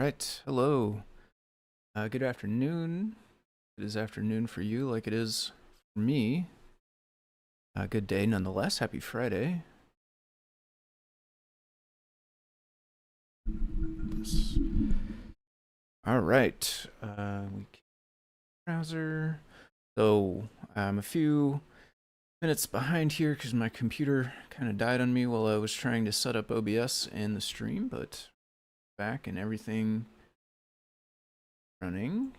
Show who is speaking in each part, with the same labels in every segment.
Speaker 1: Right. Hello. Good afternoon. It is afternoon for you, like it is for me. Good day nonetheless. Happy Friday. All right. Browser. So I'm a few minutes behind here because my computer kind of died on me while I was trying to set up OBS and the stream, but back and everything running.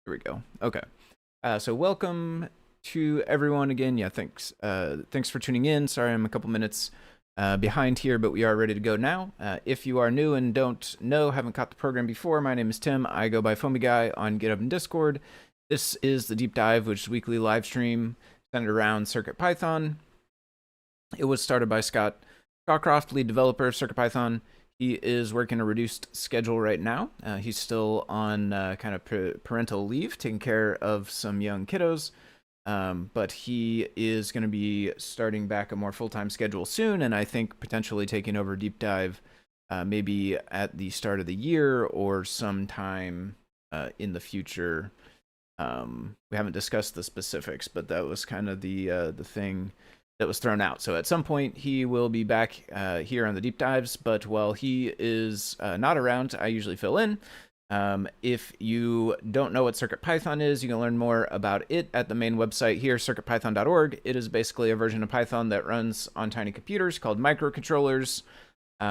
Speaker 1: Here we go. Okay. So welcome to everyone again. Yeah, thanks. Thanks for tuning in. Sorry, I'm a couple minutes behind here, but we are ready to go now. If you are new and don't know, haven't caught the program before, my name is Tim. I go by Foamy Guy on GitHub and Discord. This is the Deep Dive, which is a weekly live stream centered around CircuitPython. It was started by Scott Shawcroft, lead developer of CircuitPython. He is working a reduced schedule right now. He's still on kind of parental leave, taking care of some young kiddos. But he is going to be starting back a more full-time schedule soon, and I think potentially taking over Deep Dive maybe at the start of the year or sometime in the future. We haven't discussed the specifics, but that was kind of the thing that was thrown out. So at some point he will be back here on the Deep Dives, but while he is not around, I usually fill in. If you don't know what CircuitPython is, you can learn more about it at the main website here, circuitpython.org. It is basically a version of Python that runs on tiny computers called microcontrollers,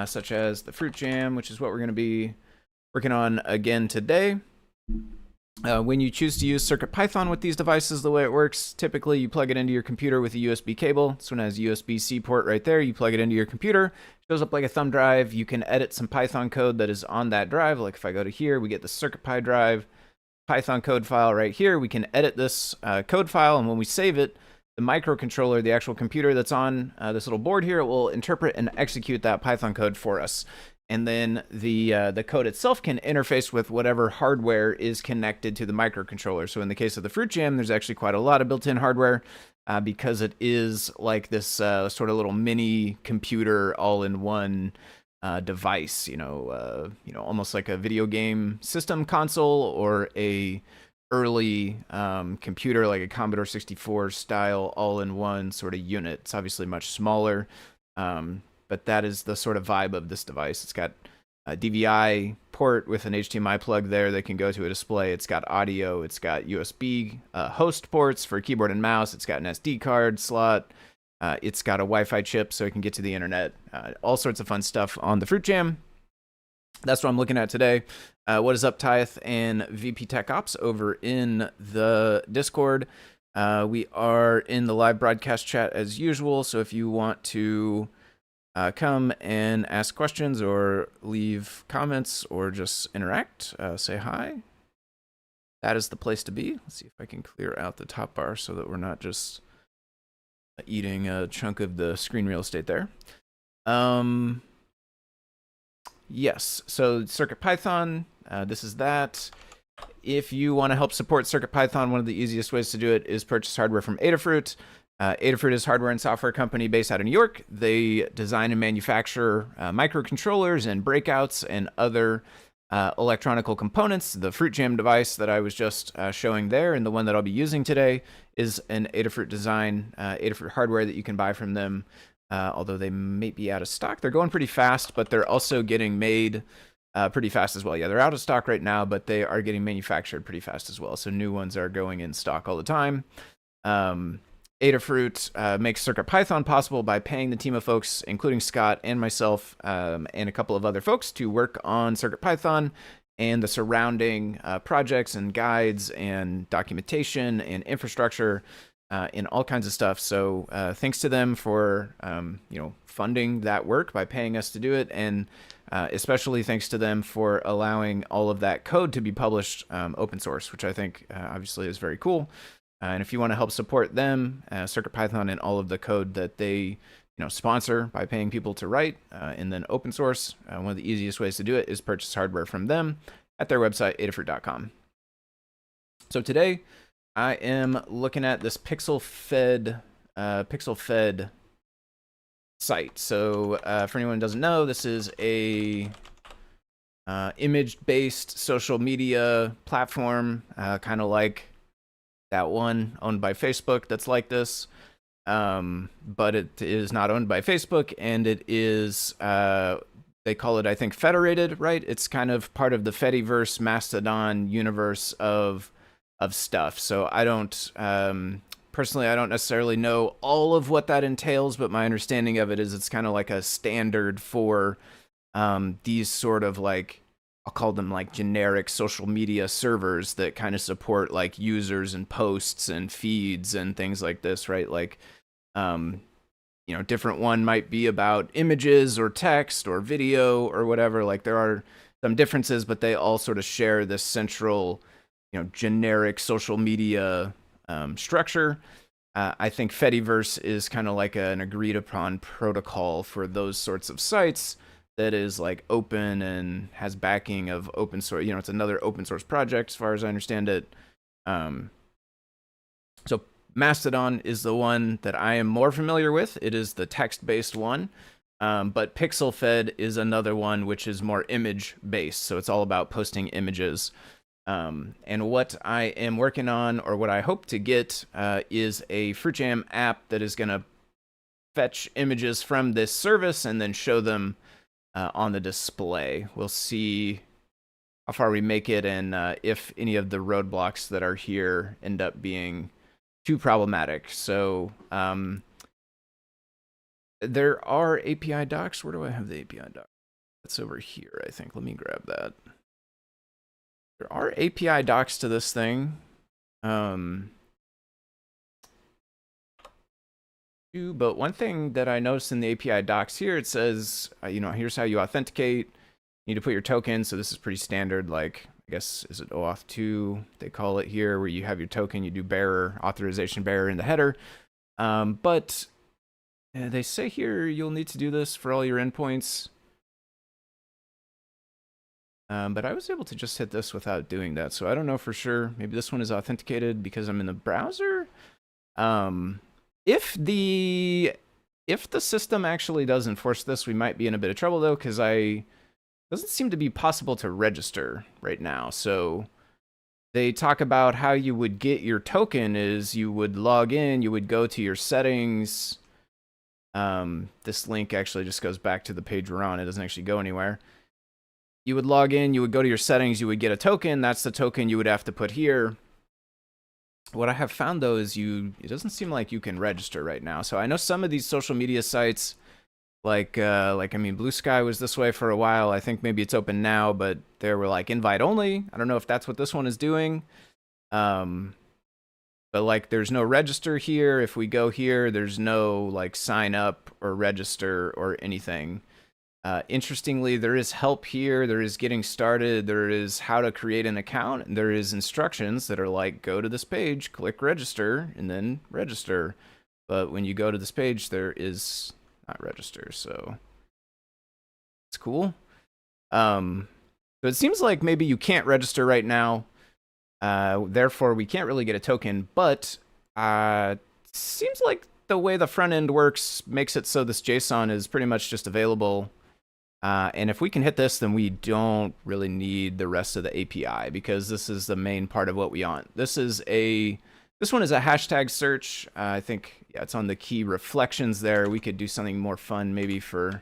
Speaker 1: such as the Fruit Jam, which is what we're going to be working on again today. When you choose to use CircuitPython with these devices, the way it works, typically you plug it into your computer with a USB cable. This one has a USB-C port right there. You plug it into your computer. It shows up like a thumb drive. You can edit some Python code that is on that drive. Like if I go to here, we get the CircuitPy drive, Python code file right here. We can edit this code file, and when we save it, the microcontroller, the actual computer that's on this little board here, it will interpret and execute that Python code for us. And then the code itself can interface with whatever hardware is connected to the microcontroller. So in the case of the Fruit Jam, there's actually quite a lot of built-in hardware because it is like this sort of little mini computer all-in-one device. Almost like a video game system console or a early computer like a Commodore 64 style all-in-one sort of unit. It's obviously much smaller. But that is the sort of vibe of this device. It's got a DVI port with an HDMI plug there that can go to a display. It's got audio. It's got USB host ports for keyboard and mouse. It's got an SD card slot. It's got a Wi-Fi chip so it can get to the internet. All sorts of fun stuff on the Fruit Jam. That's what I'm looking at today. What is up, Tyth and VP Tech Ops over in the Discord? We are in the live broadcast chat as usual, so if you want to come and ask questions or leave comments or just interact, say hi. That is the place to be. Let's see if I can clear out the top bar so that we're not just eating a chunk of the screen real estate there. Yes, so CircuitPython, this is that. If you want to help support CircuitPython, one of the easiest ways to do it is purchase hardware from Adafruit. Adafruit is a hardware and software company based out of New York. They design and manufacture microcontrollers and breakouts and other electronical components. The Fruit Jam device that I was just showing there and the one that I'll be using today is an Adafruit design, Adafruit hardware that you can buy from them, although they may be out of stock. They're going pretty fast, but they're also getting made pretty fast as well. Yeah, they're out of stock right now, but they are getting manufactured pretty fast as well. So new ones are going in stock all the time. Adafruit makes CircuitPython possible by paying the team of folks, including Scott and myself and a couple of other folks, to work on CircuitPython and the surrounding projects and guides and documentation and infrastructure and all kinds of stuff. So thanks to them for funding that work by paying us to do it, and especially thanks to them for allowing all of that code to be published open source, which I think obviously is very cool. And if you want to help support them, CircuitPython, and all of the code that they sponsor by paying people to write and then open source, one of the easiest ways to do it is purchase hardware from them at their website, adafruit.com. So today, I am looking at this Pixelfed site. So for anyone who doesn't know, this is a image-based social media platform, kind of like that one owned by Facebook that's like this. But it is not owned by Facebook, and it is, they call it, I think, federated, right? It's kind of part of the Fediverse Mastodon universe of stuff. So I don't, personally, I don't necessarily know all of what that entails, but my understanding of it is it's kind of like a standard for these sort of like, I'll call them like generic social media servers that kind of support like users and posts and feeds and things like this, right? Like, you know, different one might be about images or text or video or whatever. Like there are some differences, but they all sort of share this central, you know, generic social media structure. I think Fediverse is kind of like an agreed upon protocol for those sorts of sites that is like open and has backing of open source. You know, it's another open source project as far as I understand it. So Mastodon is the one that I am more familiar with. It is the text-based one. But Pixelfed is another one which is more image-based. So it's all about posting images. And what I am working on, or what I hope to get, is a FruitJam app that is going to fetch images from this service and then show them on the display. We'll see how far we make it, and if any of the roadblocks that are here end up being too problematic. So there are API docs. Where do I have the API doc? That's over here, I think. Let me grab that. There are API docs to this thing. But one thing that I noticed in the API docs here, it says, you know, here's how you authenticate. You need to put your token. So this is pretty standard, like, I guess, is it OAuth 2? They call it here, where you have your token, you do bearer, authorization bearer in the header. But they say here you'll need to do this for all your endpoints. But I was able to just hit this without doing that. So I don't know for sure. Maybe this one is authenticated because I'm in the browser. If the system actually does enforce this, we might be in a bit of trouble though, because it doesn't seem to be possible to register right now. So they talk about how you would get your token is you would log in, you would go to your settings. This link actually just goes back to the page we're on. It doesn't actually go anywhere. You would log in, you would go to your settings, you would get a token. That's the token you would have to put here. What I have found though is it doesn't seem like you can register right now. So I know some of these social media sites, like I mean, Blue Sky was this way for a while. I think maybe it's open now, but they were like invite only. I don't know if that's what this one is doing. But like there's no register here. If we go here, there's no like sign up or register or anything. Interestingly, there is help here, there is getting started, there is how to create an account, and there is instructions that are like, go to this page, click register, and then register. But when you go to this page, there is not register, so it's cool. So it seems like maybe you can't register right now, therefore we can't really get a token, but seems like the way the front end works makes it so this JSON is pretty much just available. And if we can hit this, then we don't really need the rest of the API, because this is the main part of what we want. This one is a hashtag search. I think, yeah, it's on the key reflections there. We could do something more fun maybe for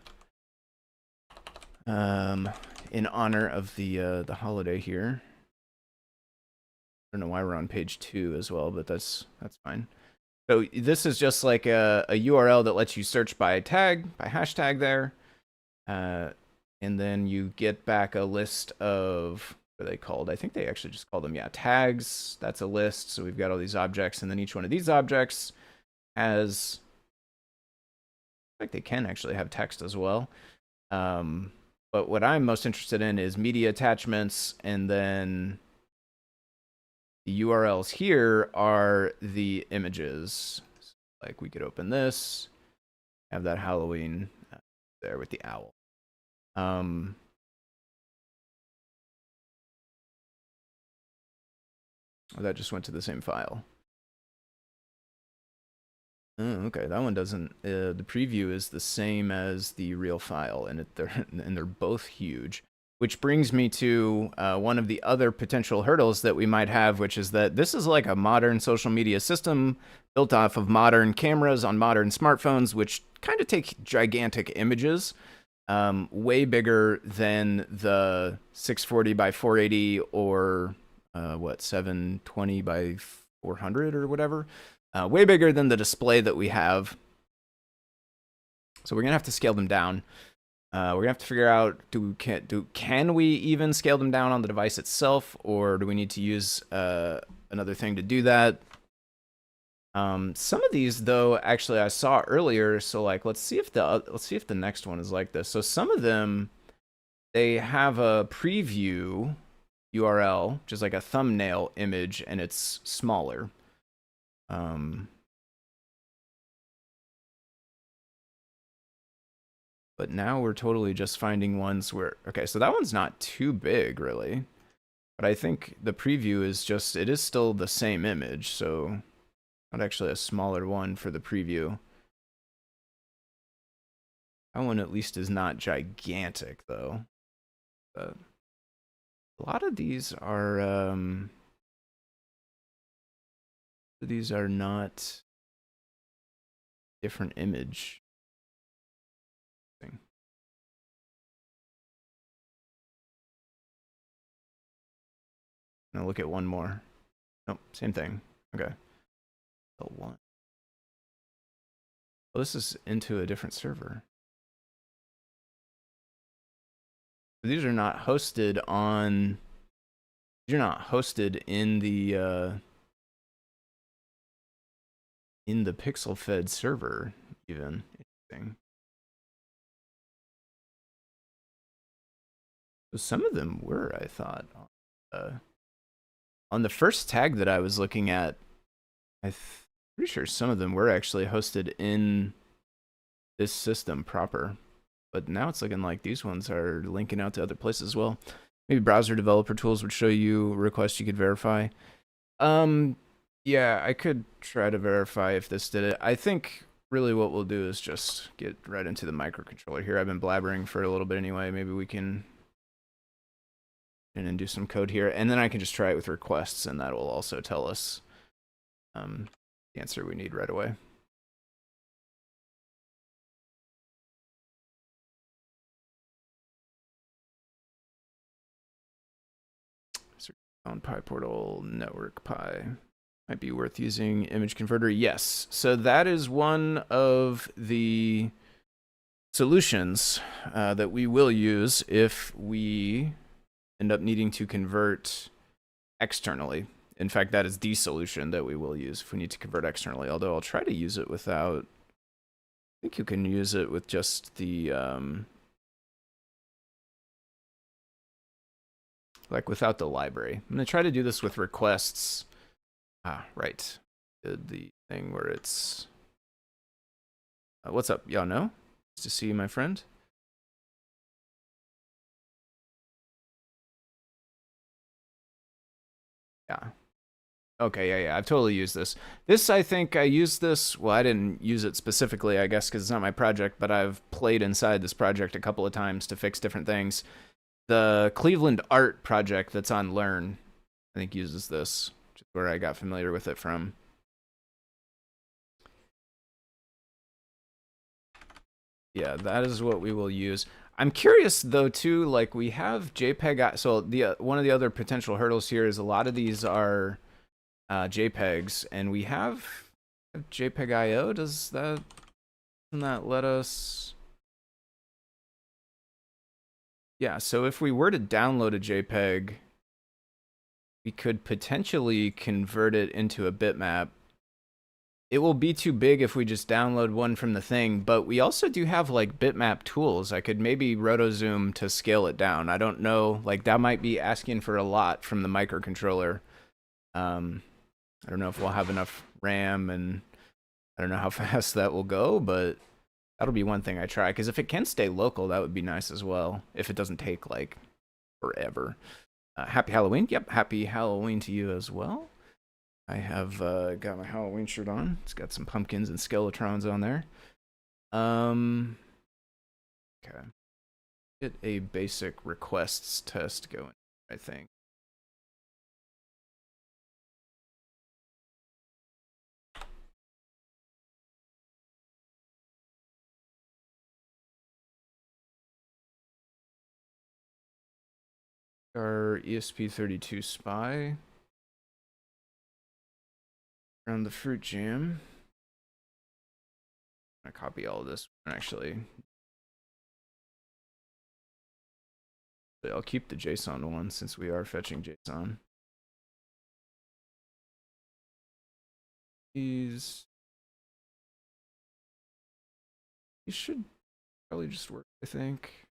Speaker 1: in honor of the holiday here. I don't know why we're on page 2 as well, but that's fine. So this is just like a URL that lets you search by tag, by hashtag there. And then you get back a list of, what are they called? I think they actually just call them, yeah, tags. That's a list. So we've got all these objects, and then each one of these objects has, like, they can actually have text as well. But what I'm most interested in is media attachments, and then the URLs here are the images. So, like, we could open this, have that Halloween there with the owl. That just went to the same file. Oh, okay, that one doesn't. The preview is the same as the real file, and they're both huge. Which brings me to one of the other potential hurdles that we might have, which is that this is like a modern social media system built off of modern cameras on modern smartphones, which kind of take gigantic images, way bigger than the 640 by 480 or 720 by 400 or whatever. Way bigger than the display that we have. So we're gonna have to scale them down. We're gonna have to figure out, can we even scale them down on the device itself, or do we need to use another thing to do that? Some of these though, actually I saw earlier, so like let's see if the next one is like this. So some of them, they have a preview URL, which is like a thumbnail image, and it's smaller. But now we're totally just finding ones where, okay, so that one's not too big really, but I think the preview is just, it is still the same image, so not actually a smaller one for the preview. That one at least is not gigantic though. But a lot of these are not different image. Now look at one more. Nope, same thing. Okay. The one. Well, this is into a different server. These are not hosted on. These are not hosted in the Pixelfed server, even. Interesting. So some of them were, I thought. On the first tag that I was looking at, I'm pretty sure some of them were actually hosted in this system proper. But now it's looking like these ones are linking out to other places as well. Maybe browser developer tools would show you requests you could verify. Yeah, I could try to verify if this did it. I think really what we'll do is just get right into the microcontroller here. I've been blabbering for a little bit anyway. Maybe we can and do some code here, and then I can just try it with requests, and that will also tell us the answer we need right away. On PyPortal network Pi might be worth using image converter. Yes, so that is one of the solutions that we will use if we end up needing to convert externally. In fact, that is the solution that we will use if we need to convert externally, although I'll try to use it without. I think you can use it with just the like without the library. I'm gonna try to do this with requests. Right. The thing where it's what's up, y'all know? Nice to see you, my friend. Yeah. Okay, yeah, I've totally used this. I think I used this, well, I didn't use it specifically, I guess, because it's not my project, but I've played inside this project a couple of times to fix different things. The Cleveland Art project that's on Learn, I think, uses this, which is where I got familiar with it from. Yeah, that is what we will use. I'm curious though too, like we have JPEG. So the one of the other potential hurdles here is a lot of these are JPEGs, and we have JPEG IO. Doesn't that let us? Yeah. So if we were to download a JPEG, we could potentially convert it into a bitmap. It will be too big if we just download one from the thing, but we also do have like bitmap tools. I could maybe rotozoom to scale it down. I don't know, like that might be asking for a lot from the microcontroller. I don't know if we'll have enough RAM, and I don't know how fast that will go, but that'll be one thing I try, because if it can stay local, that would be nice as well, if it doesn't take like forever. Happy Halloween. Yep, happy Halloween to you as well. I have got my Halloween shirt on. It's got some pumpkins and skeletrons on there. Okay. Get a basic requests test going, I think. Our ESP32 spy around the fruit jam. I'm gonna copy all of this actually. I'll keep the JSON one since we are fetching JSON. These should probably just work, I think.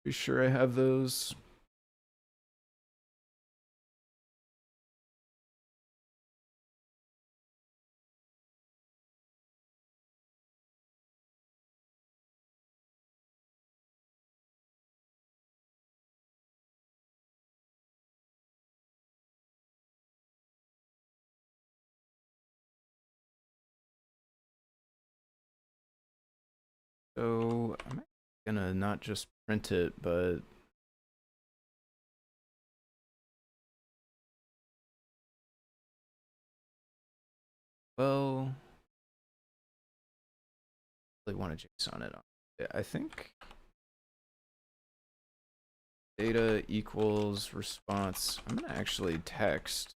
Speaker 1: Be sure I have those. So I'm gonna not just print it, but well, I really want to JSON it on. I think data equals response. I'm gonna actually text.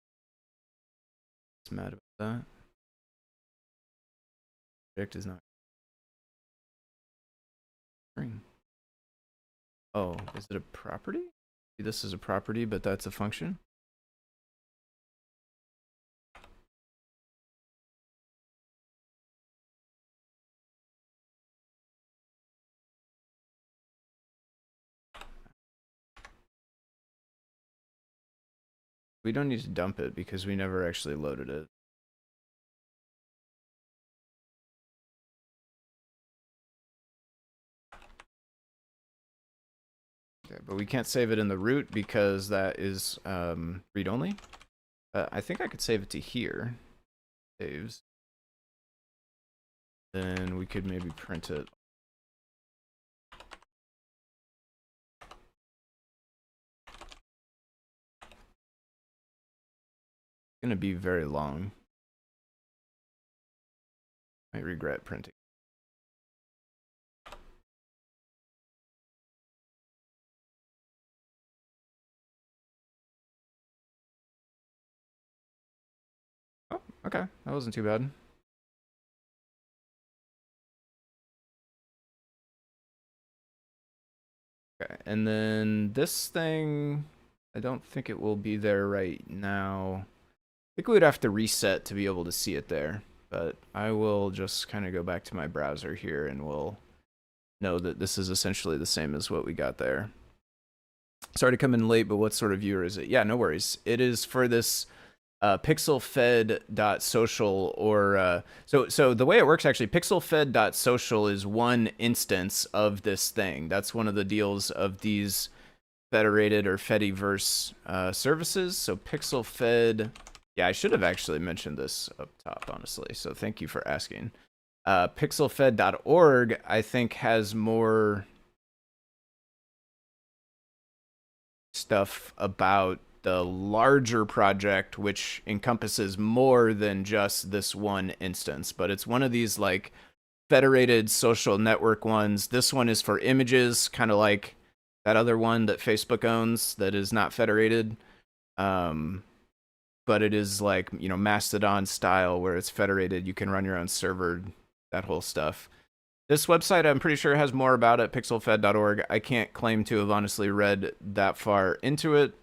Speaker 1: What's mad about that? Object is not string. Oh, is it a property? This is a property, but that's a function. We don't need to dump it because we never actually loaded it. Okay, but we can't save it in the root because that is read-only. I think I could save it to here. Saves. Then we could maybe print it. It's gonna be very long. I regret printing. Oh, okay. That wasn't too bad. Okay, and then this thing, I don't think it will be there right now. I think we would have to reset to be able to see it there, but I will just kind of go back to my browser here and we'll know that this is essentially the same as what we got there. Sorry to come in late, but what sort of viewer is it? Yeah, no worries. It is for this pixelfed.social or so the way it works actually, pixelfed.social is one instance of this thing. That's one of the deals of these federated or Fediverse services. So pixelfed, yeah, I should have actually mentioned this up top, honestly. So thank you for asking. Pixelfed.org, I think, has more stuff about the larger project, which encompasses more than just this one instance, but it's one of these like federated social network ones. This one is for images, kind of like that other one that Facebook owns that is not federated. But it is like, you know, Mastodon style where it's federated. You can run your own server, that whole stuff. This website, I'm pretty sure, has more about it, pixelfed.org. I can't claim to have honestly read that far into it.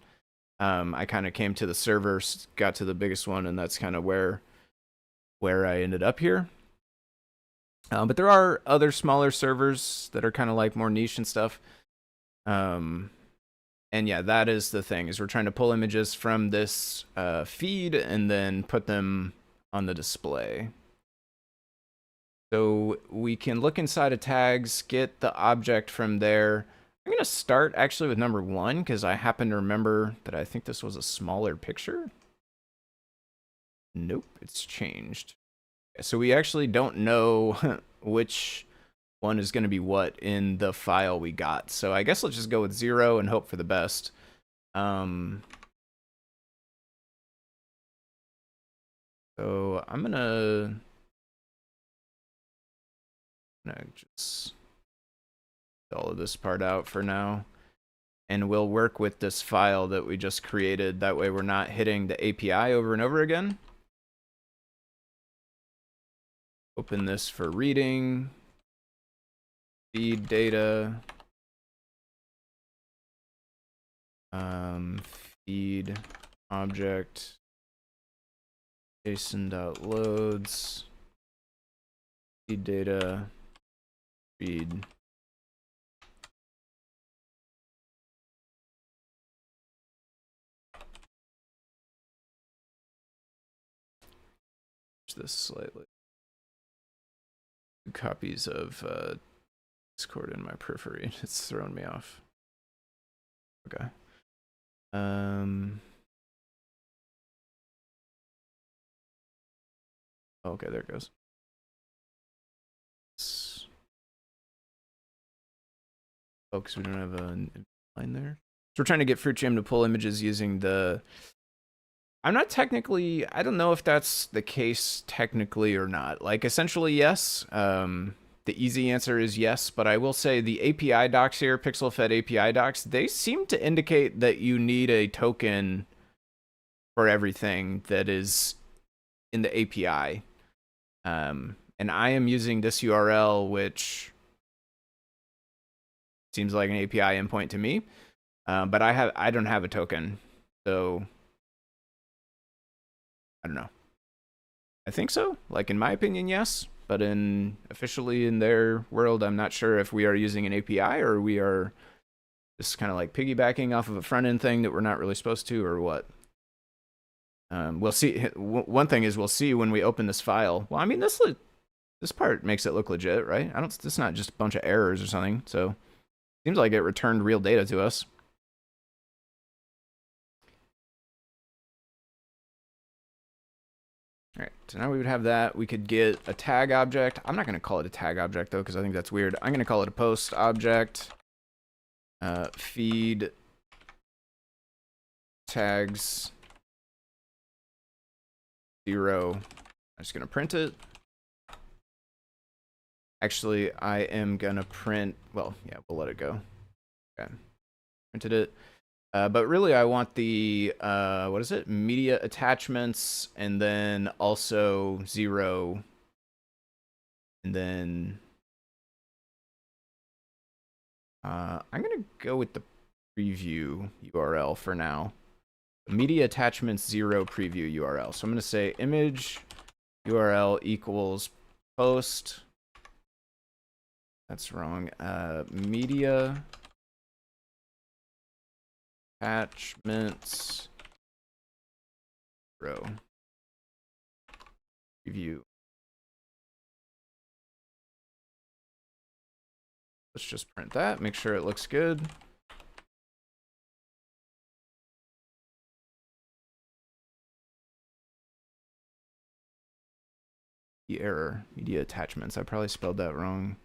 Speaker 1: I kind of came to the servers, got to the biggest one, and that's kind of where I ended up here. But there are other smaller servers that are kind of like more niche and stuff. And yeah, that is the thing, is we're trying to pull images from this feed and then put them on the display. So we can look inside of tags, get the object from there. I'm gonna start actually with number 1 because I happen to remember that I think this was a smaller picture. Nope, it's changed. So we actually don't know which one is going to be what in the file we got. So I guess let's just go with 0 and hope for the best. So I'm gonna just all of this part out for now, and we'll work with this file that we just created. That way we're not hitting the API over and over again. Open this for reading, feed data, feed object, JSON.loads, feed data, feed. This slightly. 2 copies of Discord in my periphery. It's thrown me off. Okay. Okay, there it goes. Oh, because we don't have a line there. So we're trying to get FruitJam to pull images using the... I'm not technically... I don't know if that's the case technically or not. Like, essentially, yes. The easy answer is yes, but I will say the API docs here, Pixelfed API docs, they seem to indicate that you need a token for everything that is in the API. And I am using this URL, which seems like an API endpoint to me, but I don't have a token, so I don't know. I think so. Like, in my opinion, yes, but officially in their world, I'm not sure if we are using an API or we are just kind of like piggybacking off of a front end thing that we're not really supposed to, or what. We'll see. One thing is we'll see when we open this file. Well, I mean, this part makes it look legit, right? It's not just a bunch of errors or something. So seems like it returned real data to us. All right, so now we would have that. We could get a tag object. I'm not going to call it a tag object, though, because I think that's weird. I'm going to call it a post object. Feed tags 0. I'm just going to print it. Actually, I am going to print... Well, yeah, we'll let it go. Okay. Printed it. But really, I want the, what is it? Media attachments, and then also 0. And then I'm going to go with the preview URL for now. Media attachments 0 preview URL. So I'm going to say image URL equals post. That's wrong. Media attachments row preview. Let's just print that, make sure it looks good. The error, media attachments. I probably spelled that wrong.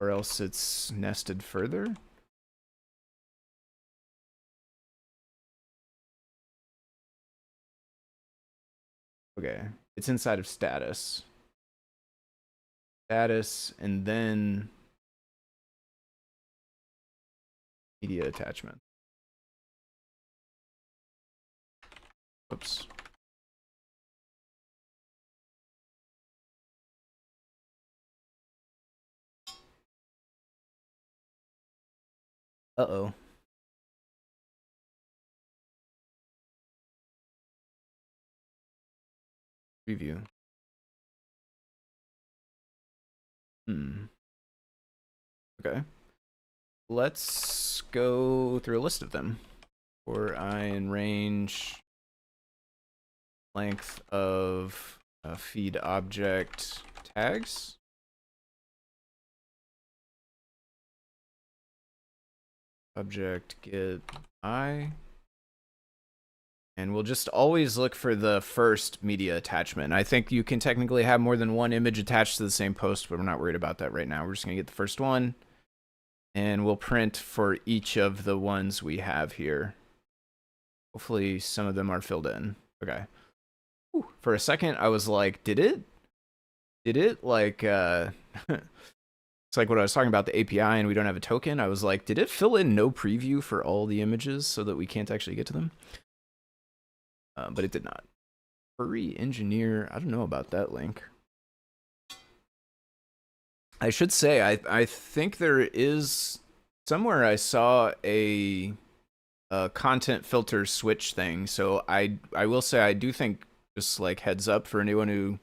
Speaker 1: Or else it's nested further. Okay, it's inside of status. Status, and then media attachment. Oops. Uh-oh. Preview. Okay. Let's go through a list of them. For I in range length of feed object tags. subject get I. And we'll just always look for the first media attachment. I think you can technically have more than one image attached to the same post, but we're not worried about that right now. We're just going to get the first one. And we'll print for each of the ones we have here. Hopefully some of them are filled in. Okay. Whew. For a second, I was like, did it like, it's like what I was talking about, the API, and we don't have a token. I was like, did it fill in no preview for all the images so that we can't actually get to them? But it did not. Furry engineer, I don't know about that link. I should say, I think there is somewhere I saw a content filter switch thing. So I will say I do think, just like heads up for anyone who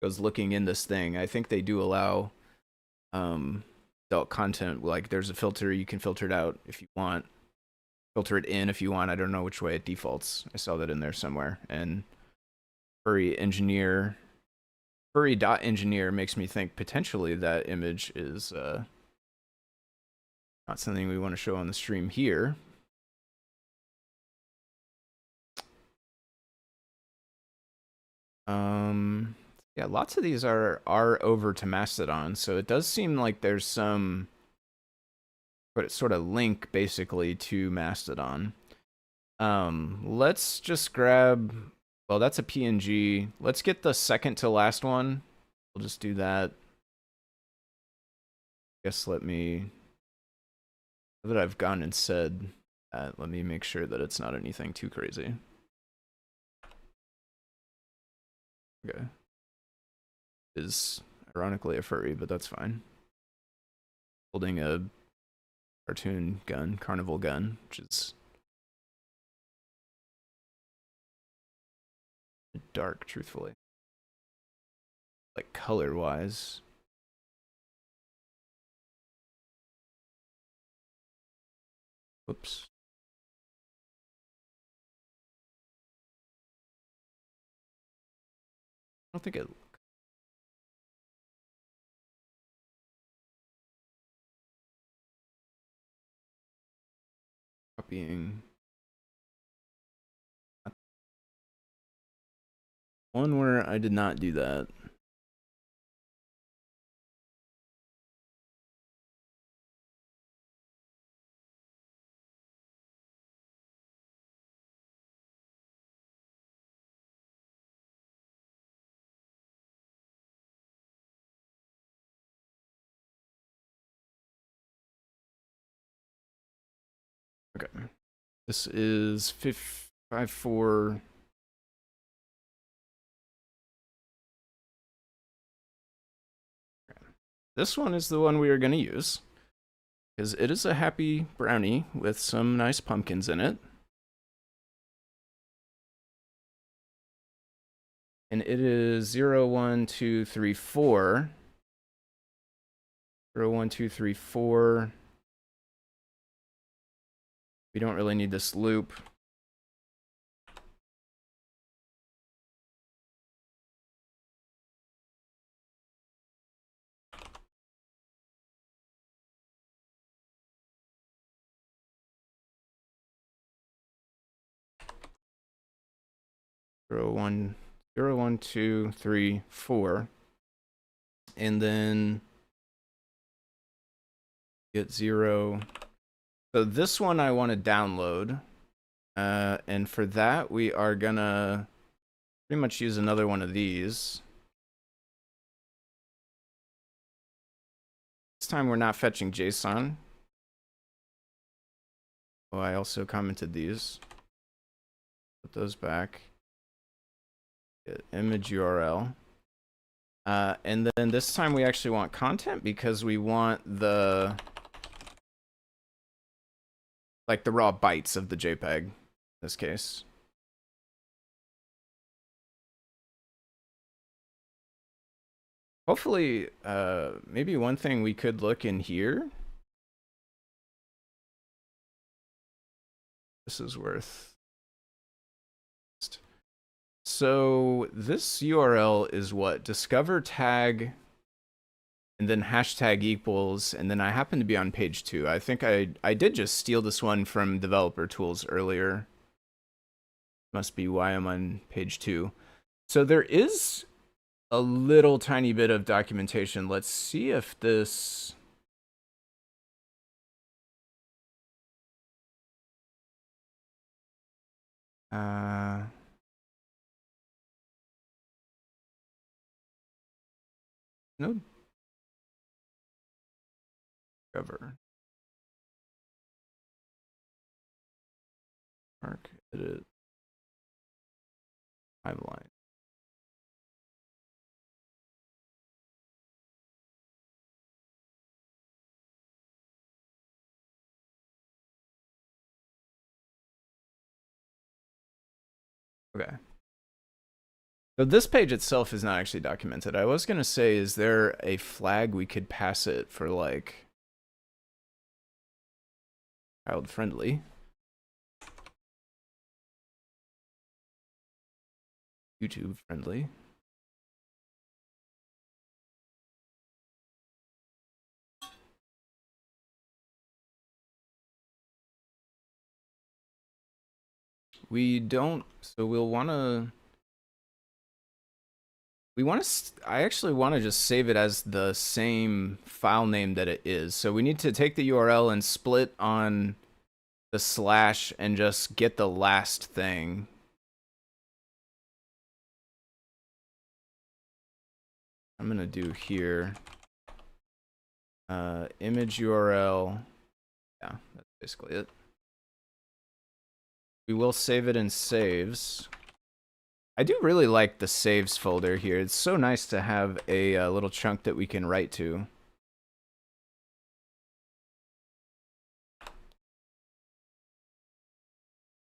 Speaker 1: goes looking in this thing, I think they do allow adult content. Like there's a filter, you can filter it out if you want. Filter it in if you want. I don't know which way it defaults. I saw that in there somewhere. And furry.engineer makes me think potentially that image is not something we want to show on the stream here. Yeah, lots of these are over to Mastodon, so it does seem like there's some sort of link basically to Mastodon. Let's just grab, well, that's a PNG. Let's get the second to last one. We'll just do that. I guess let me, now that I've gone and said that, let me make sure that it's not anything too crazy. Okay. Is ironically a furry, but that's fine. Holding a cartoon gun, carnival gun, which is dark, truthfully. Like color wise. Whoops. I don't think it. Copying. One where I did not do that. Okay. This is 554. This one is the one we are going to use, because it is a happy brownie with some nice pumpkins in it. And it is 0, 1, 2, 3, 4. 0, 1, 2, 3, 4. We don't really need this loop. Zero, 1, 0, 1, 2, 3, 4. And then get 0. So this one I want to download. And for that, we are gonna pretty much use another one of these. This time we're not fetching JSON. Oh, I also commented these. Put those back. Get image URL. And then this time we actually want content because we want the raw bytes of the JPEG in this case. Hopefully, maybe one thing we could look in here. This is worth. So this URL is what? Discover tag, and and then hashtag equals, and then I happen to be on page 2. I think I did just steal this one from developer tools earlier. Must be why I'm on page 2. So there is a little tiny bit of documentation. Let's see if this... no. Cover. Mark, edit. Timeline. Okay. So this page itself is not actually documented. I was going to say, is there a flag we could pass it for, like, child friendly? YouTube friendly. We don't, so we'll want to... I actually want to just save it as the same file name that it is. So we need to take the URL and split on the slash and just get the last thing. I'm going to do here, image URL. Yeah, that's basically it. We will save it in saves. I do really like the saves folder here. It's so nice to have a little chunk that we can write to.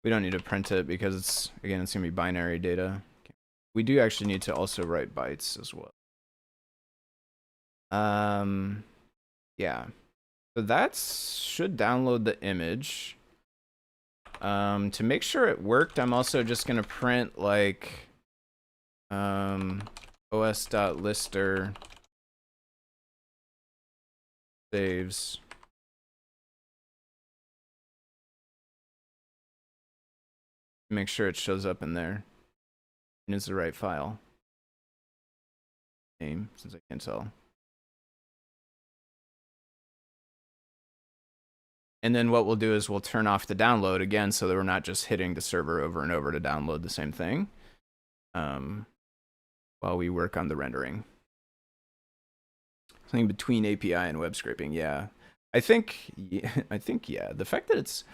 Speaker 1: We don't need to print it because it's, again, it's going to be binary data. We do actually need to also write bytes as well. Yeah. So that should download the image. To make sure it worked, I'm also just going to print, like, os.lister saves. Make sure it shows up in there and it's the right file name, since I can't tell. And then what we'll do is we'll turn off the download again so that we're not just hitting the server over and over to download the same thing while we work on the rendering. Something between API and web scraping, yeah. I think, yeah. The fact that it's...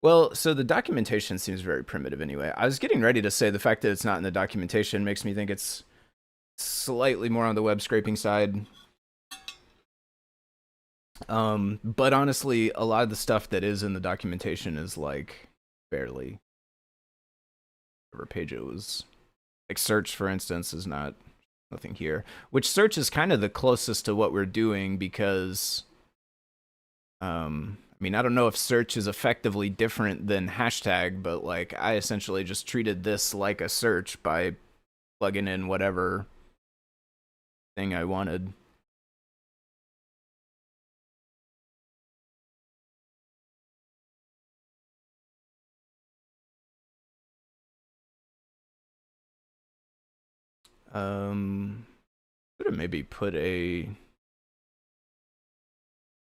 Speaker 1: Well, so the documentation seems very primitive anyway. I was getting ready to say the fact that it's not in the documentation makes me think it's slightly more on the web scraping side. But honestly, a lot of the stuff that is in the documentation is like barely whatever page it was. Like search, for instance, is nothing here. Which search is kind of the closest to what we're doing because I mean, I don't know if search is effectively different than hashtag, but like I essentially just treated this like a search by plugging in whatever thing I wanted. Could have maybe put a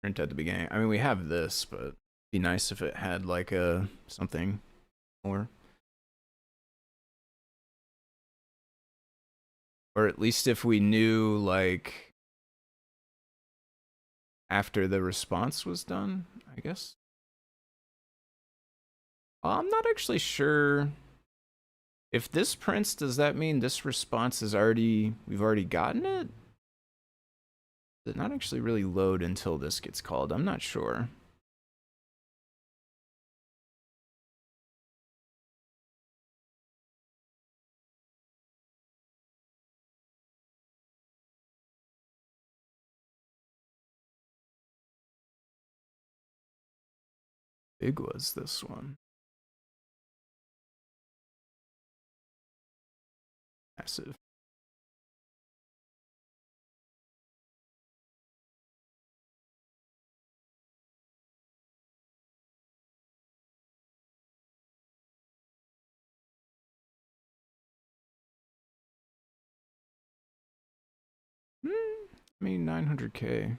Speaker 1: print at the beginning. I mean, we have this, but it'd be nice if it had like a something more. Or at least if we knew like after the response was done, I guess. I'm not actually sure. If this prints, does that mean this response is we've already gotten it? Does it not actually really load until this gets called? I'm not sure. Big was this one. Massive. I mean, 900K.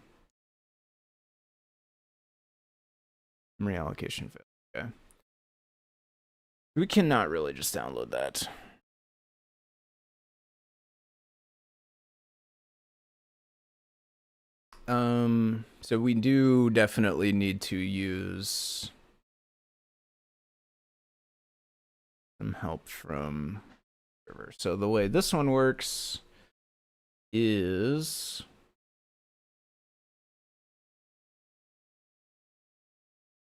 Speaker 1: Memory allocation failed. Okay. We cannot really just download that. So we do definitely need to use some help from server. So the way this one works is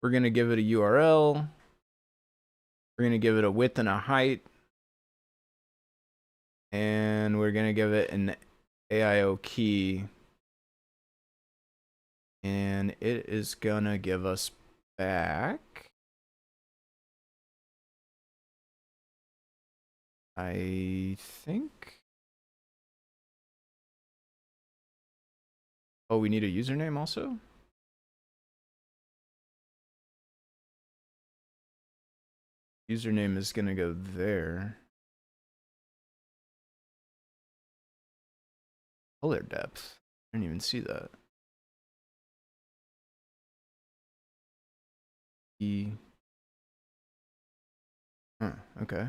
Speaker 1: we're going to give it a URL. We're going to give it a width and a height. And we're going to give it an AIO key. And it is going to give us back, I think. Oh, we need a username also? Username is going to go there. Color depth. I didn't even see that. Huh, okay.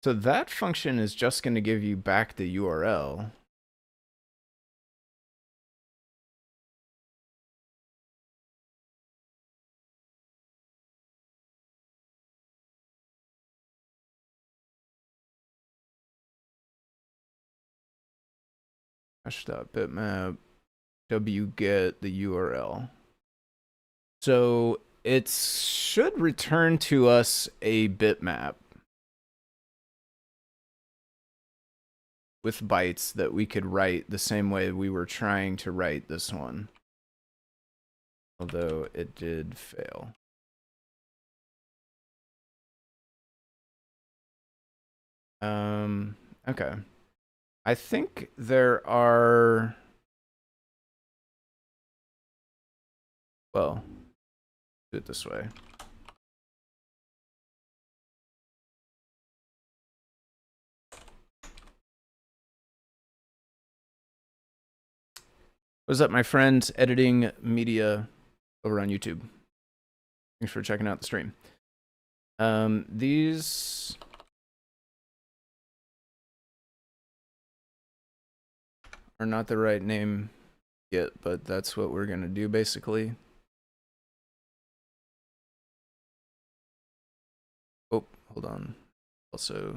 Speaker 1: So that function is just going to give you back the URL. Hash.bitmap wget the URL. So it should return to us a bitmap with bytes that we could write the same way we were trying to write this one. Although it did fail. Okay. I think there are, well, do it this way. What's up, my friends? Editing media over on YouTube. Thanks for checking out the stream. These are not the right name yet, but that's what we're gonna do basically. Oh, hold on. Also,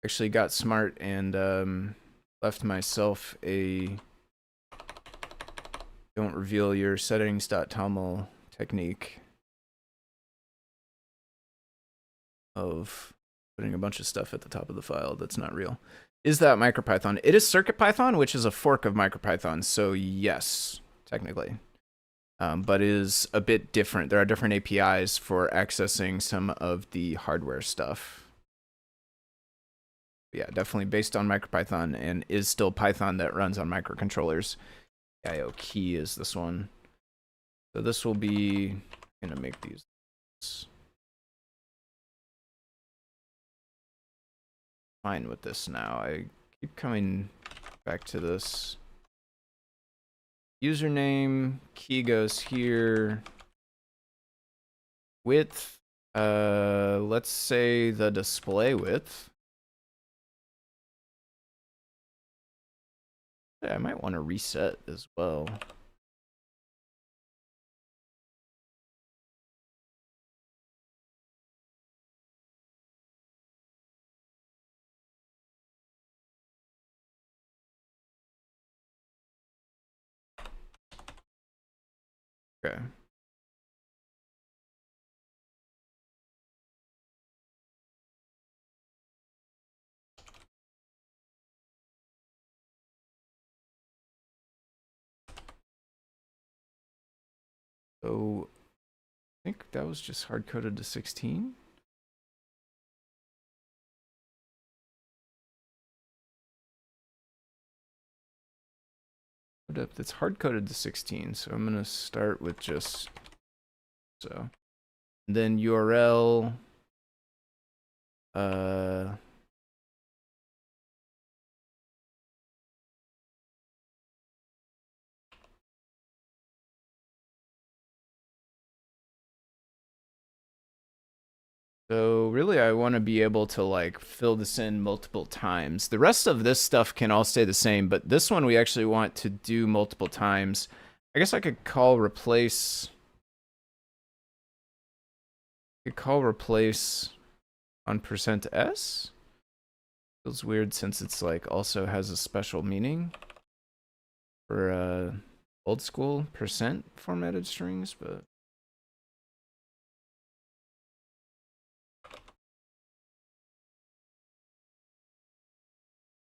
Speaker 1: actually got smart and left myself a don't reveal your settings.toml technique of putting a bunch of stuff at the top of the file that's not real. Is that MicroPython? It is CircuitPython, which is a fork of MicroPython, so yes, technically. But is a bit different. There are different APIs for accessing some of the hardware stuff. Yeah, definitely based on MicroPython and is still Python that runs on microcontrollers. IO key is this one. So this will be, I'm gonna make these. Fine with this now. I keep coming back to this. Username, key goes here. Width, let's say the display width. Yeah, I might want to reset as well. Okay. So I think that was just hard coded to 16. That's hard coded to 16, so I'm gonna start with just so. And then URL. So really I want to be able to like fill this in multiple times. The rest of this stuff can all stay the same, but this one we actually want to do multiple times. I guess I could call replace on %s. Feels weird since it's like also has a special meaning for old school % formatted strings, but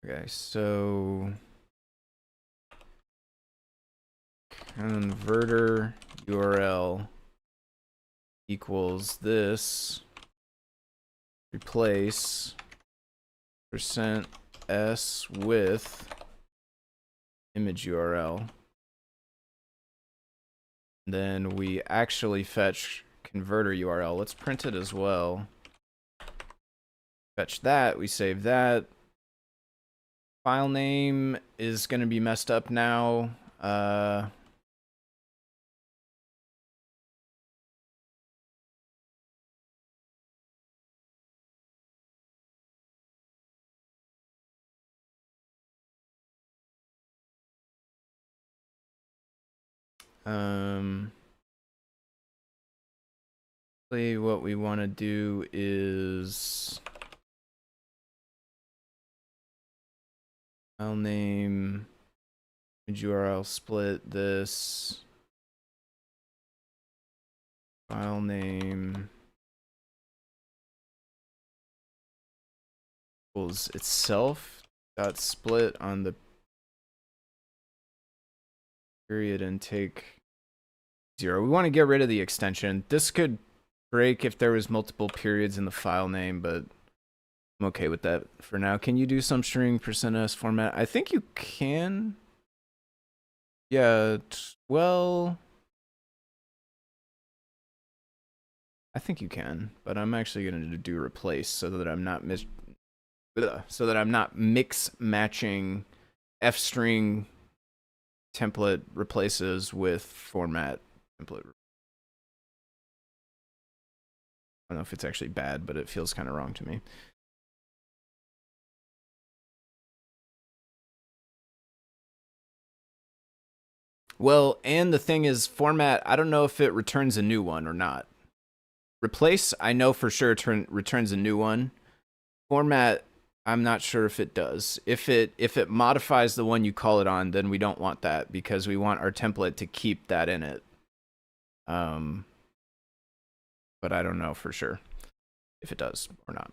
Speaker 1: okay, so converter URL equals this, replace %s with image URL. Then we actually fetch converter URL. Let's print it as well. Fetch that, we save that. File name is going to be messed up now. What we want to do is file name, image URL split this, file name equals itself dot split on the period intake 0. We want to get rid of the extension. This could break if there was multiple periods in the file name, but I'm okay with that for now. Can you do some string %s format? I think you can. Yeah, well, I think you can, but I'm actually going to do replace so that I'm not mix matching f string template replaces with format template. I don't know if it's actually bad, but it feels kind of wrong to me. Well, and the thing is, format, I don't know if it returns a new one or not. Replace, I know for sure returns a new one. Format, I'm not sure if it does. If it modifies the one you call it on, then we don't want that because we want our template to keep that in it. But I don't know for sure if it does or not.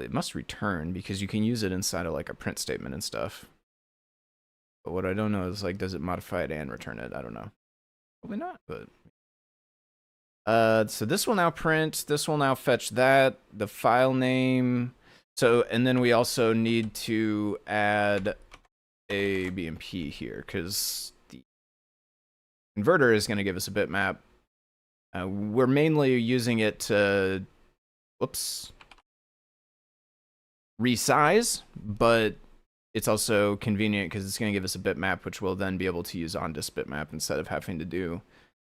Speaker 1: It must return because you can use it inside of like a print statement and stuff. But what I don't know is like, does it modify it and return it? I don't know. Probably not, but so this will now print, this will now fetch that, the file name. So, and then we also need to add a BMP here because the converter is going to give us a bitmap. We're mainly using it to, resize, but it's also convenient because it's going to give us a bitmap, which we'll then be able to use on disk bitmap instead of having to do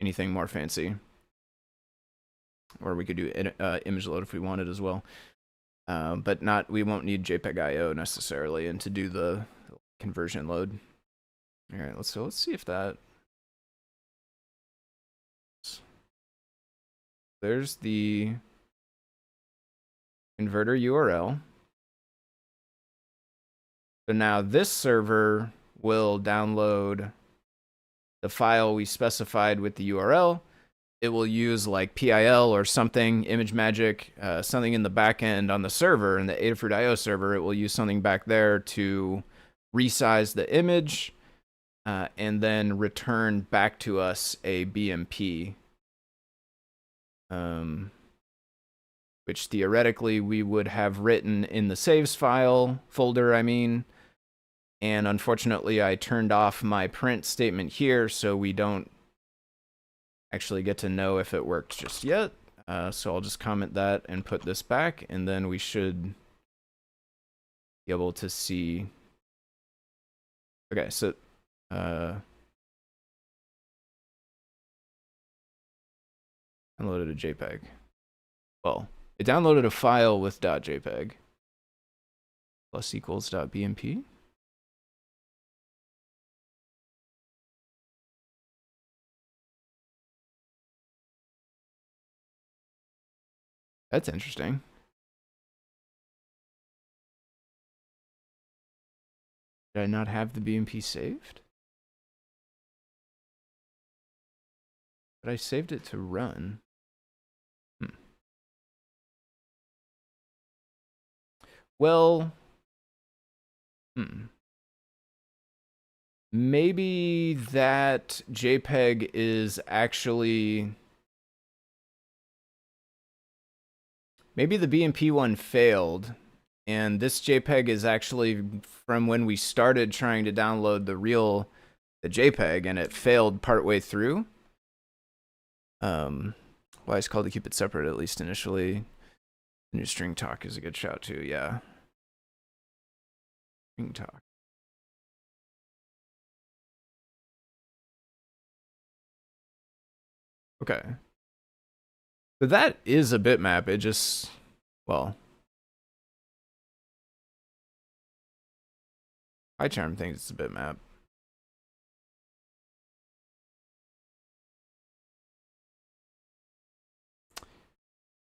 Speaker 1: anything more fancy. Or we could do image load if we wanted as well, but we won't need JPEG IO necessarily, and to do the conversion load. All right, let's see if that. There's the converter URL. So now this server will download the file we specified with the URL. It will use like PIL or something, ImageMagick, something in the back end on the server, in the Adafruit IO server. It will use something back there to resize the image, and then return back to us a BMP, which theoretically we would have written in the saves file folder, and unfortunately I turned off my print statement here, so we don't actually get to know if it worked just yet. So I'll just comment that and put this back, and then we should be able to see. Okay, so downloaded a JPEG. Well, it downloaded a file with .jpeg plus equals .bmp. That's interesting. Did I not have the BMP saved? But I saved it to run. Well, maybe that JPEG is actually... Maybe the BMP one failed, and this JPEG is actually from when we started trying to download the JPEG, and it failed partway through. Why it's called to keep it separate, at least initially. The new string talk is a good shout too, yeah. String talk. Okay. So that is a bitmap. It just, well, PyCharm thinks it's a bitmap.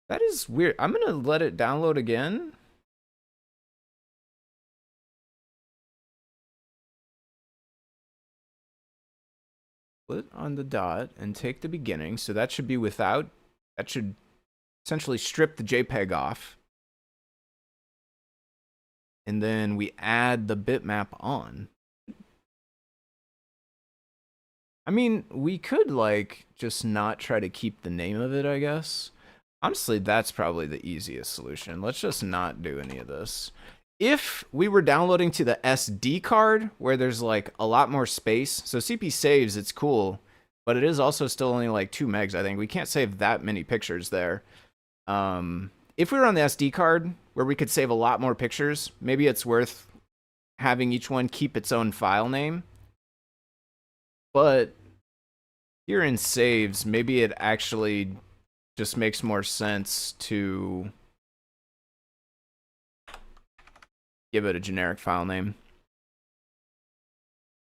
Speaker 1: That is weird. I'm gonna let it download again. Click on the dot and take the beginning. So that should be without, that should essentially strip the JPEG off. And then we add the bitmap on. I mean, we could like just not try to keep the name of it, I guess. Honestly, that's probably the easiest solution. Let's just not do any of this. If we were downloading to the SD card, where there's like a lot more space, so CP saves, it's cool, but it is also still only like 2 megs, I think. We can't save that many pictures there. If we were on the SD card, where we could save a lot more pictures, maybe it's worth having each one keep its own file name. But here in saves, maybe it actually just makes more sense to give it a generic file name.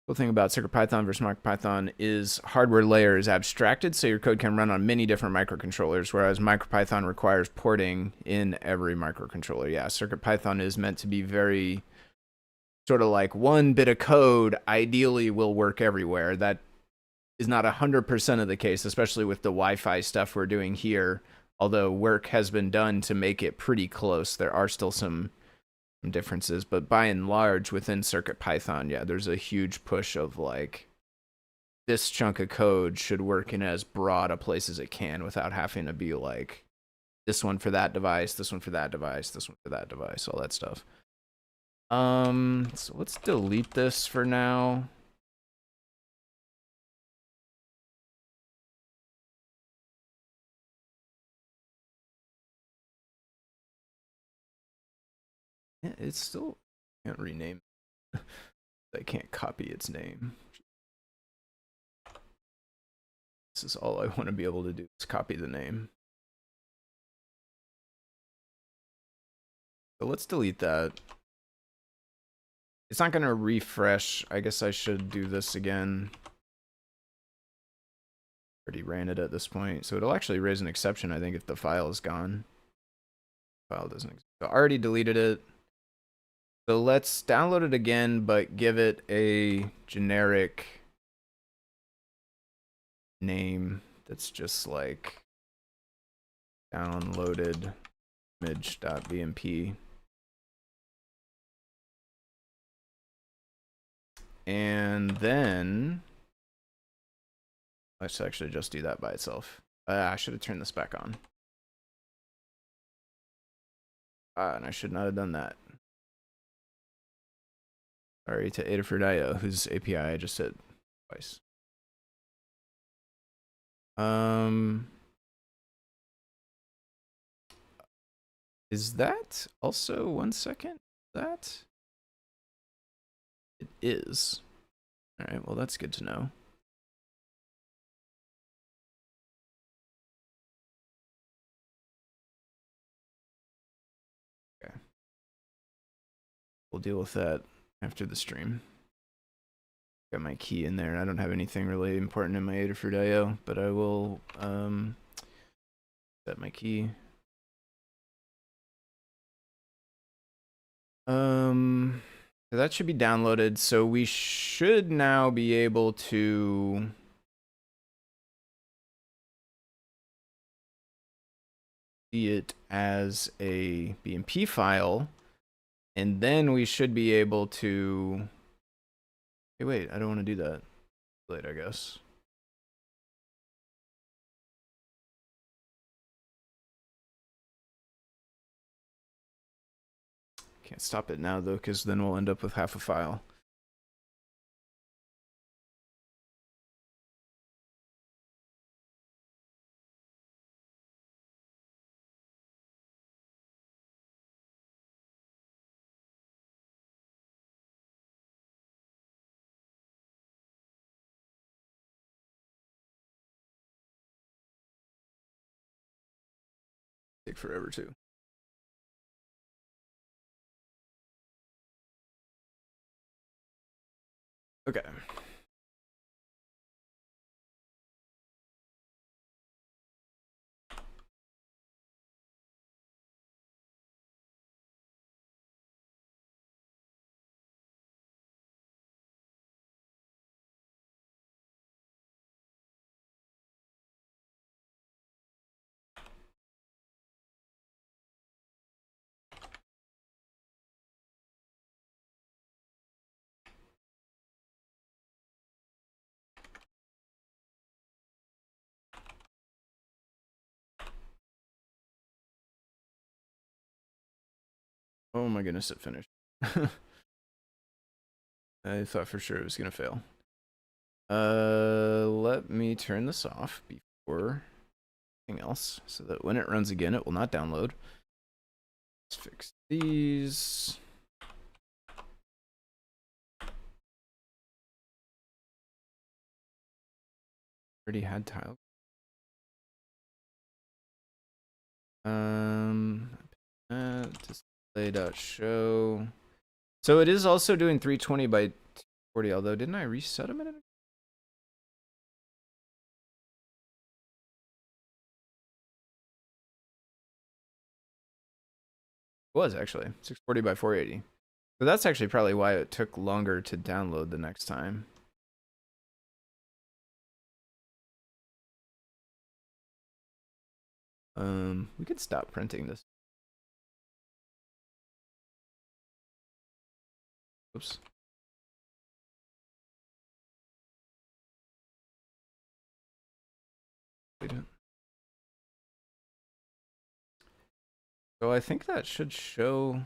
Speaker 1: Cool thing about CircuitPython versus MicroPython is hardware layer is abstracted, so your code can run on many different microcontrollers, whereas MicroPython requires porting in every microcontroller. Yeah, CircuitPython is meant to be very sort of like one bit of code ideally will work everywhere. That is not 100% of the case, especially with the Wi-Fi stuff we're doing here. Although work has been done to make it pretty close, there are still some differences, but by and large within CircuitPython, yeah, there's a huge push of like this chunk of code should work in as broad a place as it can without having to be like this one for that device, this one for that device, this one for that device, all that stuff. So let's delete this for now. Yeah, it's still can't rename. I can't copy its name. This is all I want to be able to do is copy the name. So let's delete that. It's not going to refresh. I guess I should do this again. Already ran it at this point. So it'll actually raise an exception, I think, if the file is gone. File doesn't exist. So I already deleted it. So let's download it again, but give it a generic name that's just like downloaded image.bmp. And then let's actually just do that by itself. I should have turned this back on. And I should not have done that. Sorry to Adafruit.io, whose API I just hit twice. Is that also 1 second? That? It is. All right, well, that's good to know. Okay. We'll deal with that after the stream. Got my key in there. I don't have anything really important in my Adafruit.io, but I will set my key. So that should be downloaded. So we should now be able to see it as a BMP file, and then we should be able to. Hey, wait, I don't want to do that. Late, I guess. Can't stop it now though, because then we'll end up with half a file. Take forever too. Okay. Oh my goodness, it finished. I thought for sure it was gonna fail. Let me turn this off before anything else, so that when it runs again, it will not download. Let's fix these. Already had tile. Display.show. So it is also doing 320 by 240, although didn't I reset a minute ago? It was actually 640 by 480. So that's actually probably why it took longer to download the next time. We could stop printing this. Oops. So I think that should show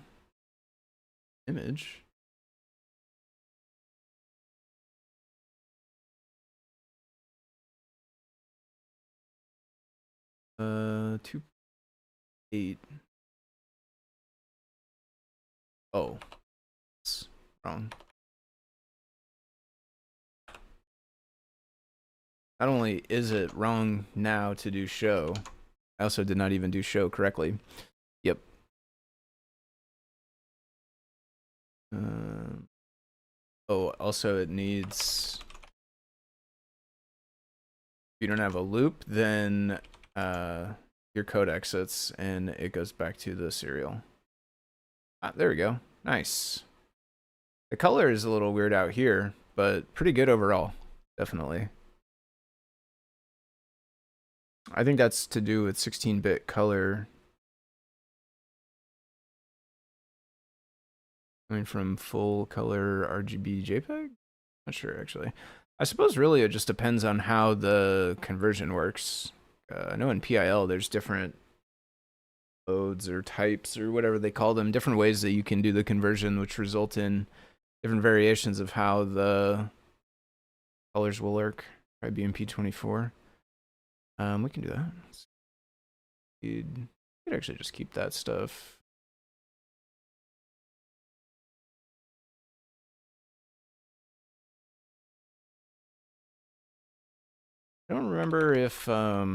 Speaker 1: image. Uh, 2.8. Oh, it's wrong. Not only is it wrong now to do show, I also did not even do show correctly. Yep. Oh, also it needs. If you don't have a loop, then your code exits and it goes back to the serial. Ah, there we go. Nice. The color is a little weird out here, but pretty good overall. Definitely. I think that's to do with 16-bit color. Coming from full color RGB JPEG? Not sure actually. I suppose really it just depends on how the conversion works. I know in PIL there's different modes or types or whatever they call them, different ways that you can do the conversion, which result in different variations of how the colors will work. Try BMP24. We can do that. We could actually just keep that stuff. I don't remember if I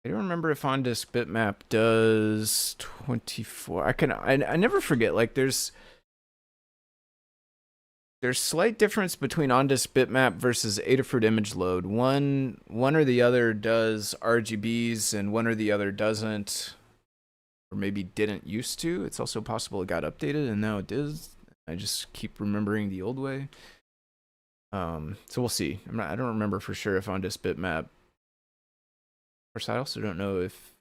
Speaker 1: don't remember if on-disk bitmap does 24. I never forget, like there's slight difference between on-disk bitmap versus Adafruit image load. One or the other does RGBs and one or the other doesn't, or maybe didn't used to. It's also possible it got updated and now it does. I just keep remembering the old way. So we'll see. I don't remember for sure if on-disk bitmap. Of course, I also don't know if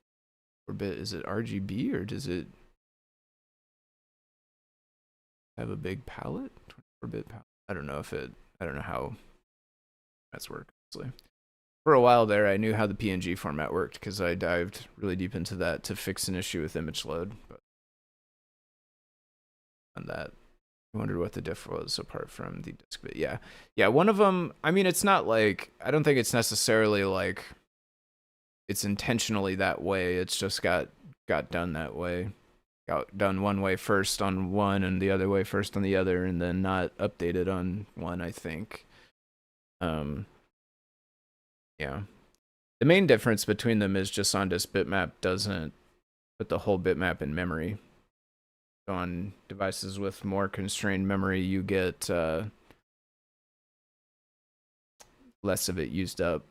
Speaker 1: is it RGB or does it have a big palette? 24-bit palette. I don't know how that's work. Honestly. For a while there, I knew how the PNG format worked because I dived really deep into that to fix an issue with image load. But on that, I wondered what the diff was apart from the disk bit. Yeah. One of them. I mean, it's not like I don't think it's necessarily like it's intentionally that way. It's just got done that way. Got done one way first on one and the other way first on the other, and then not updated on one, I think. Yeah. The main difference between them is just on-disk bitmap doesn't put the whole bitmap in memory. So on devices with more constrained memory, you get less of it used up.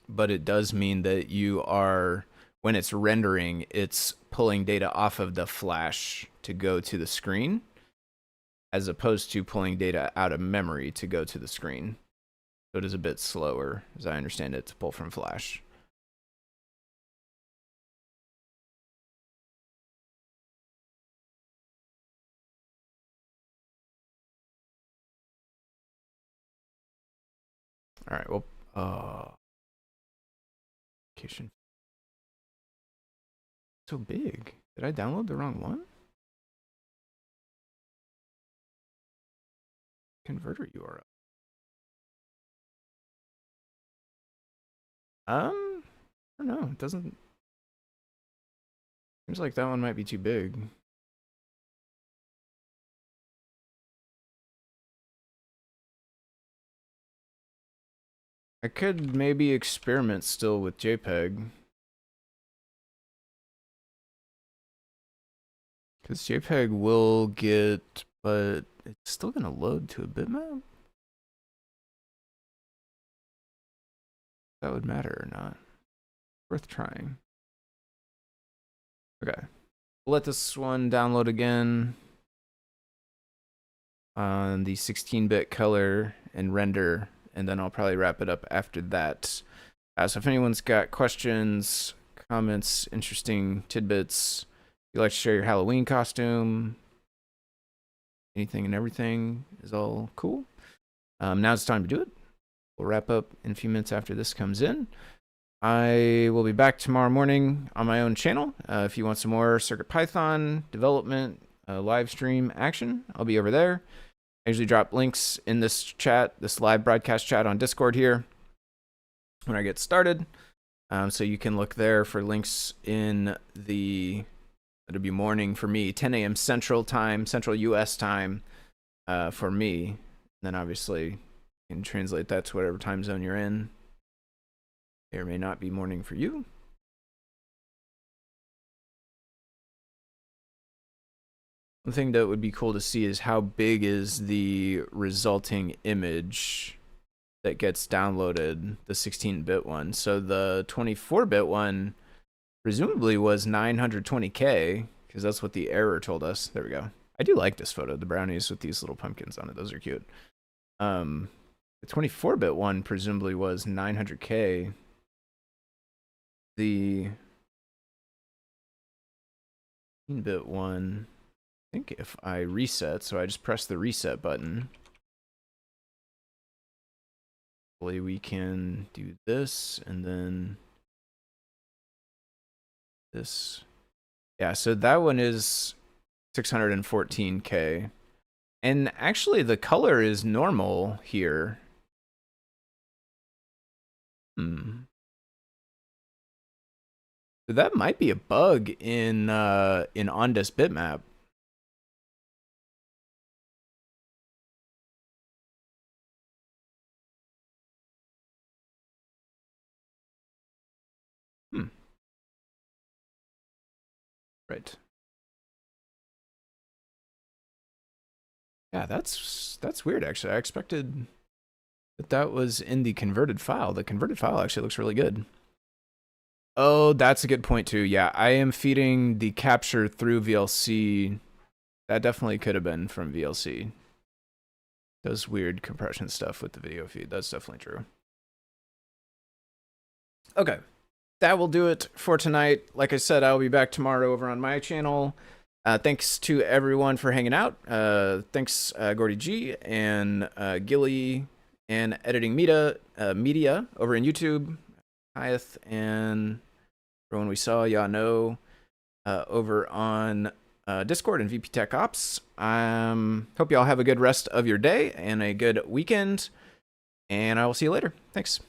Speaker 1: But it does mean that you are, when it's rendering, it's pulling data off of the flash to go to the screen, as opposed to pulling data out of memory to go to the screen. So it is a bit slower, as I understand it, to pull from flash. All right, well, application. So big. Did I download the wrong one? Converter URL. I don't know. It doesn't. Seems like that one might be too big. I could maybe experiment still with JPEG. Because JPEG will get, but it's still going to load to a bitmap? That would matter or not. Worth trying. Okay. We'll let this one download again on the 16-bit color and render, and then I'll probably wrap it up after that. So if anyone's got questions, comments, interesting tidbits, if you'd like to share your Halloween costume, anything and everything is all cool. Now it's time to do it. We'll wrap up in a few minutes after this comes in. I will be back tomorrow morning on my own channel. If you want some more CircuitPython development, live stream action, I'll be over there. I usually drop links in this chat, this live broadcast chat on Discord here when I get started. So you can look there for links in the, it'll be morning for me, 10 a.m. Central Time, Central US time for me. And then obviously you can translate that to whatever time zone you're in. May or may not be morning for you. One thing that would be cool to see is how big is the resulting image that gets downloaded, the 16-bit one. So the 24-bit one presumably was 920K, because that's what the error told us. There we go. I do like this photo, the brownies with these little pumpkins on it. Those are cute. The 24-bit one presumably was 900K. The 16-bit one, I think if I reset, so I just press the reset button, hopefully we can do this and then this. Yeah, so that one is 614K. And actually the color is normal here. So that might be a bug in OnDis bitmap. Right. Yeah, that's weird actually. I expected that was in the converted file. The converted file actually looks really good. Oh, that's a good point too. Yeah, I am feeding the capture through VLC. That definitely could have been from VLC. Does weird compression stuff with the video feed. That's definitely true. Okay, that will do it for tonight. Like I said, I'll be back tomorrow over on my channel. Thanks to everyone for hanging out. Thanks, Gordy G and Gilly and Editing Media over in YouTube. Hyeth and everyone we saw, y'all know, over on Discord and VP Tech Ops. Hope y'all have a good rest of your day and a good weekend. And I will see you later. Thanks.